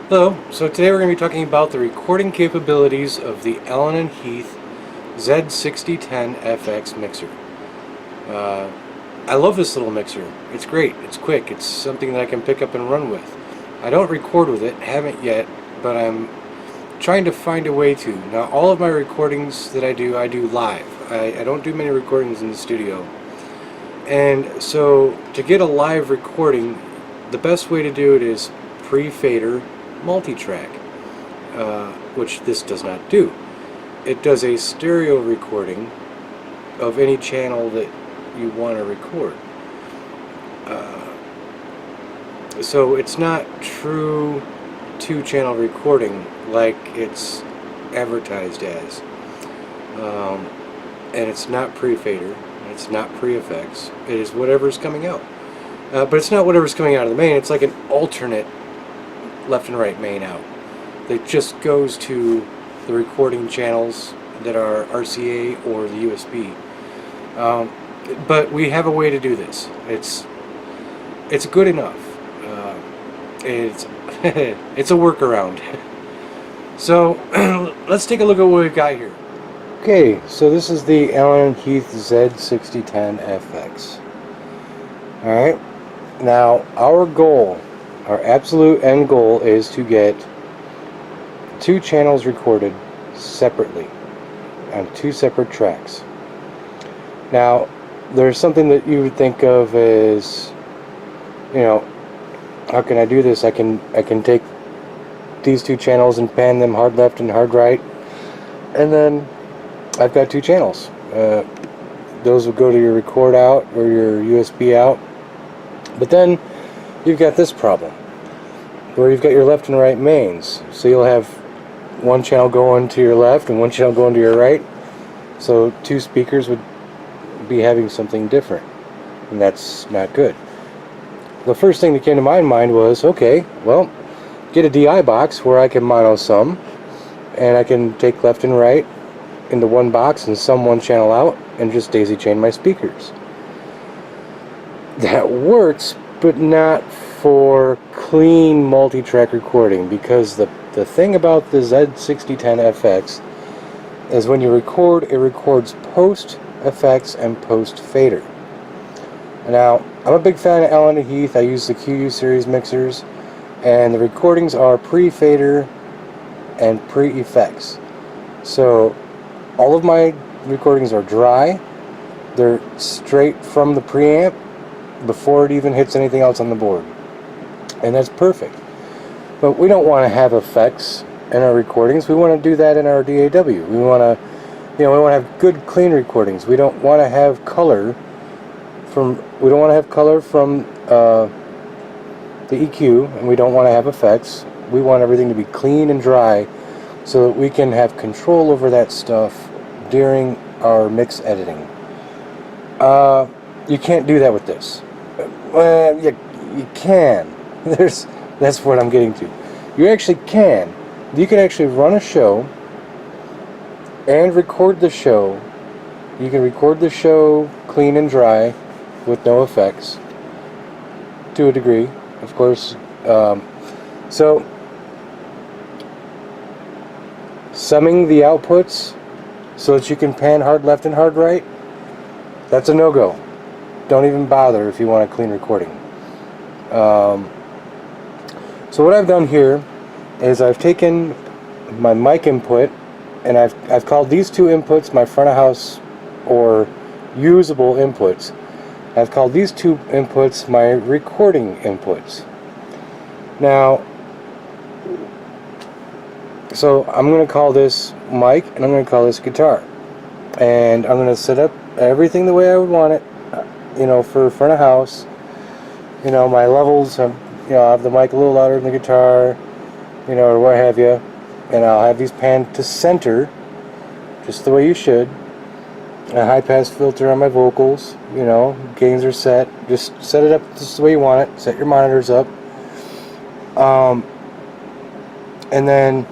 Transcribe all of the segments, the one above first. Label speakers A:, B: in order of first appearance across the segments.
A: Hello, so today we're going to be talking about the recording capabilities of the Allen & Heath Z6010FX mixer. I love this little mixer. It's great, it's quick, it's something that I can pick up and run with. I don't record with it, haven't yet, but I'm trying to find a way to. Now all of my recordings that I do live. I don't do many recordings in the studio. And so to get a live recording, the best way to do it is pre-fader Multitrack, which this does not do. It does a stereo recording of any channel that you want to record. So it's not true two-channel recording like it's advertised as. And it's not pre-fader, it's not pre-effects, it is whatever's coming out. But it's not whatever's coming out of the main, it's like an alternate left and right main out that just goes to the recording channels that are RCA or the USB. But we have a way to do this. It's good enough. It's it's a workaround. So let's take a look at what we've got here. Okay, so this is the Allen & Heath Z6010FX. Alright, now our goal, our absolute end goal, is to get two channels recorded separately on two separate tracks. Now there's something that you would think of as, you know, how can I do this? I can take these two channels and pan them hard left and hard right, and then I've got two channels. Those will go to your record out or your USB out. But then you've got this problem where you've got your left and right mains. So you'll have one channel going to your left and one channel going to your right. So two speakers would be having something different, and that's not good. The first thing that came to my mind was, okay, well, get a DI box where I can mono sum, and I can take left and right into one box and sum one channel out and just daisy chain my speakers. That works, but not for clean multi-track recording, because the thing about the Z6010FX is when you record, it records post effects and post fader. Now, I'm a big fan of Allen & Heath. I use the QU series mixers, and the recordings are pre-fader and pre-effects. So all of my recordings are dry. They're straight from the preamp before it even hits anything else on the board, and that's perfect. But we don't want to have effects in our recordings. We want to do that in our DAW. We want to, we want to have good, clean recordings. We don't want to have color from. We don't want to have color from the EQ, and we don't want to have effects. We want everything to be clean and dry, so that we can have control over that stuff during our mix editing. You can't do that with this. Well, you can. That's what I'm getting to. You actually can. You can actually run a show and record the show. You can record the show clean and dry with no effects, to a degree, of course. So summing the outputs so that you can pan hard left and hard right, that's a no-go. Don't even bother if you want a clean recording. So what I've done here is I've taken my mic input, and I've called these two inputs my front of house or usable inputs. I've called these two inputs my recording inputs. Now, so I'm going to call this mic and I'm going to call this guitar, and I'm going to set up everything the way I would want it, for front of house. My levels, I have the mic a little louder than the guitar, or what have you, and I'll have these panned to center, just the way you should. A high pass filter on my vocals, gains are set. Just set it up just the way you want it. Set your monitors up. And then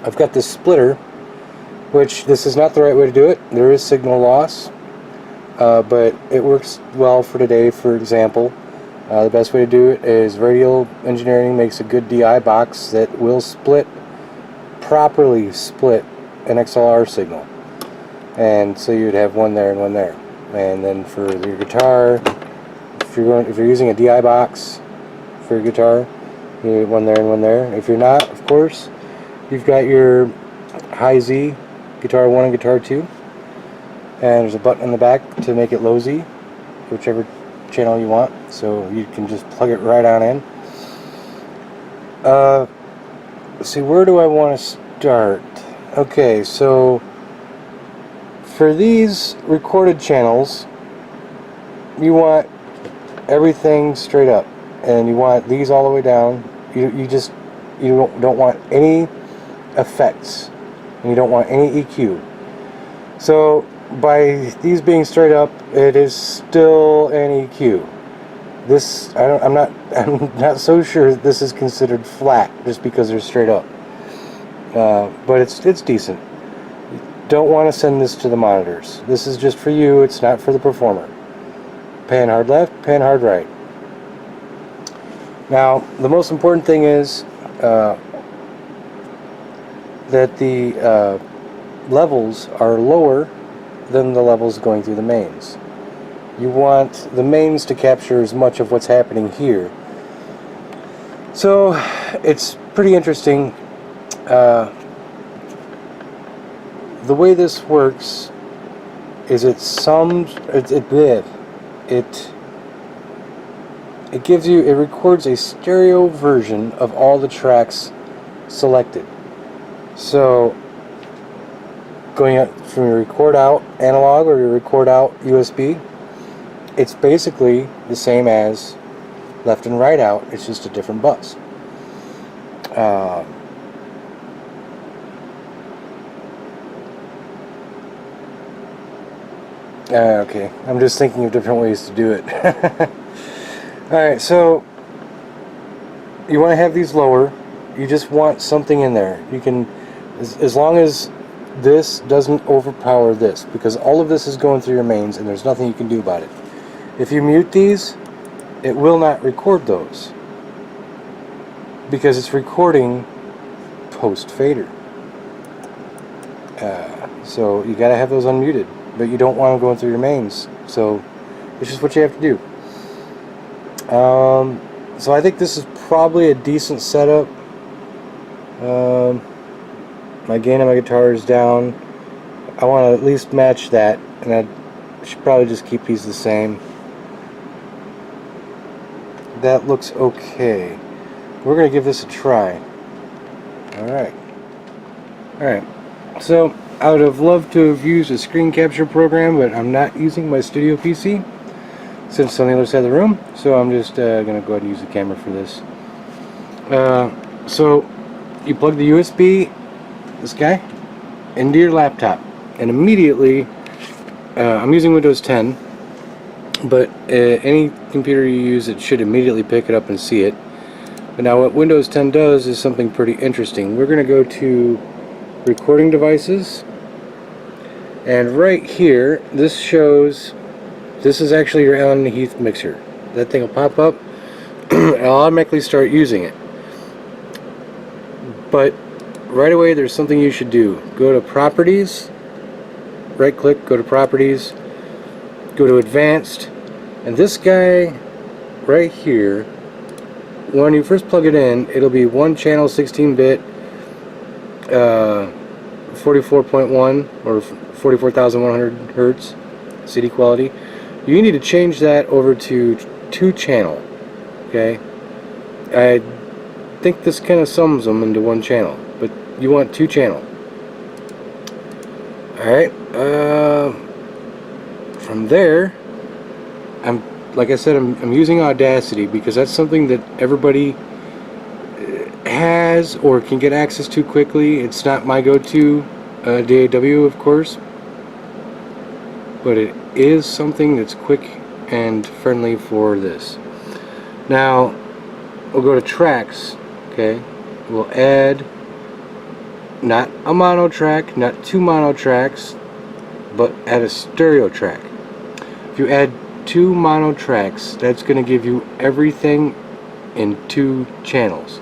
A: I've got this splitter, which this is not the right way to do it. There is signal loss, but it works well for today, for example. The best way to do it is Radial Engineering makes a good DI box that will properly split an XLR signal. And so you'd have one there and one there. And then for your guitar, if you're using a DI box for your guitar, you have one there and one there. If you're not, of course, you've got your high Z, guitar 1 and guitar 2. And there's a button in the back to make it low Z, whichever channel you want, so you can just plug it right on in. Let's see, where do I want to start? Okay, so for these recorded channels, you want everything straight up, and you want these all the way down. You don't want any effects, and you don't want any EQ. So by these being straight up, it is still an EQ. This I'm not so sure this is considered flat just because they're straight up. But it's decent. You don't want to send this to the monitors. This is just for you. It's not for the performer. Pan hard left, pan hard right. Now the most important thing is that the levels are lower than the levels going through the mains. You want the mains to capture as much of what's happening here. So it's pretty interesting. The way this works is it records a stereo version of all the tracks selected. So going up from your record out analog or your record out USB, it's basically the same as left and right out. It's just a different bus. Okay, I'm just thinking of different ways to do it. Alright, so you want to have these lower. You just want something in there. You can, as long as this doesn't overpower this, because all of this is going through your mains and there's nothing you can do about it. If you mute these, it will not record those because it's recording post fader. So you gotta have those unmuted, but you don't want them going through your mains, so it's just what you have to do. So I think this is probably a decent setup. My gain on my guitar is down. I want to at least match that, and I should probably just keep these the same. That looks okay. We're going to give this a try. Alright. So I would have loved to have used a screen capture program, but I'm not using my studio PC since it's on the other side of the room, so I'm just going to go ahead and use the camera for this. So you plug the USB, this guy, into your laptop, and immediately, I'm using Windows 10, but any computer you use, it should immediately pick it up and see it. But now what Windows 10 does is something pretty interesting. We're going to go to recording devices, and right here this shows this is actually your Allen & Heath mixer. That thing will pop up and I'll automatically start using it. But right away there's something you should do. Go to Properties, right click, go to Properties, go to Advanced, and this guy right here, when you first plug it in, it'll be one channel 16-bit 44.1 or 44,100 Hertz CD quality. You need to change that over to 2-channel. Okay, I think this kind of sums them into one channel, but you want 2-channel. Alright, from there, like I said, I'm using Audacity because that's something that everybody has or can get access to quickly. It's not my go-to DAW, of course, but it is something that's quick and friendly for this. Now we'll go to tracks. Okay, we'll add not a mono track, not 2 mono tracks, but add a stereo track. If you add 2 mono tracks, that's going to give you everything in 2 channels.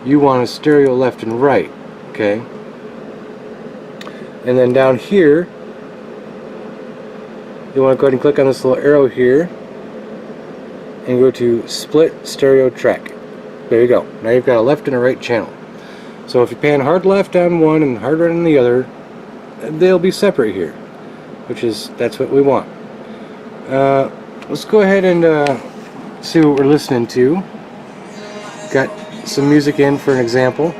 A: You want a stereo left and right, okay? And then down here, you want to go ahead and click on this little arrow here and go to split stereo track. There you go. Now you've got a left and a right channel. So if you pan hard left on one and hard right on the other, they'll be separate here, that's what we want. Let's go ahead and see what we're listening to. Got some music in for an example.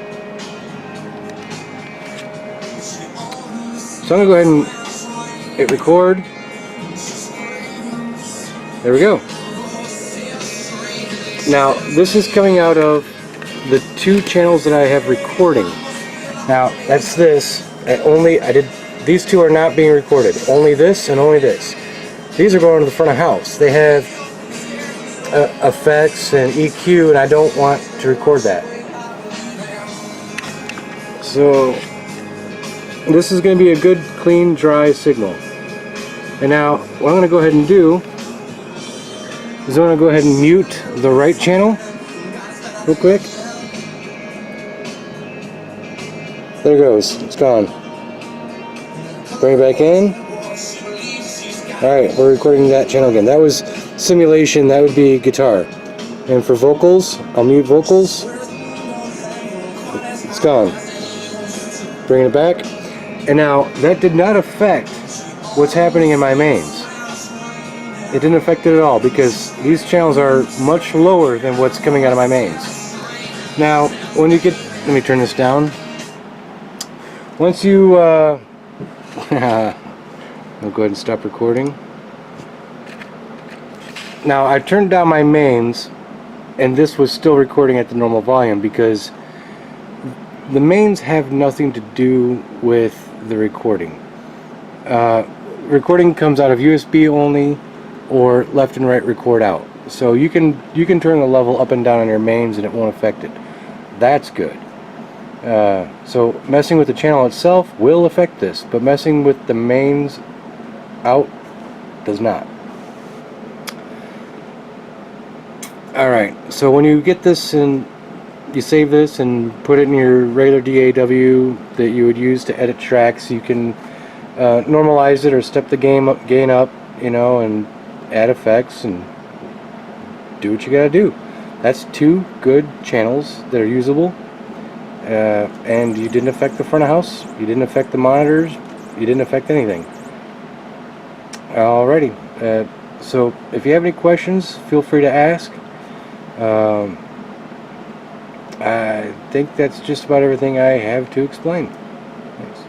A: So I'm going to go ahead and hit record. There we go. Now this is coming out of the 2 channels that I have recording. Now that's this. These 2 are not being recorded. Only this and only this. These are going to the front of house. They have effects and EQ, and I don't want to record that. So this is going to be a good, clean, dry signal. And now what I'm going to go ahead and do is I'm going to go ahead and mute the right channel real quick. There it goes. It's gone. Bring it back in. Alright, we're recording that channel again. That was simulation, that would be guitar. And for vocals, I'll mute vocals. It's gone. Bring it back. And now, that did not affect what's happening in my mains. It didn't affect it at all because these channels are much lower than what's coming out of my mains. Now, when you get... Let me turn this down. Once you... I'll go ahead and stop recording. Now I turned down my mains and this was still recording at the normal volume because the mains have nothing to do with the recording. Recording comes out of USB only or left and right record out. So you can turn the level up and down on your mains and it won't affect it. That's good. So messing with the channel itself will affect this, but messing with the mains out does not. Alright, so when you get this and you save this and put it in your regular DAW that you would use to edit tracks, you can normalize it or step the gain up, you know, and add effects and do what you gotta do. That's 2 good channels that are usable. And you didn't affect the front of house, you didn't affect the monitors, you didn't affect anything. Alrighty, so if you have any questions, feel free to ask. I think that's just about everything I have to explain. Thanks.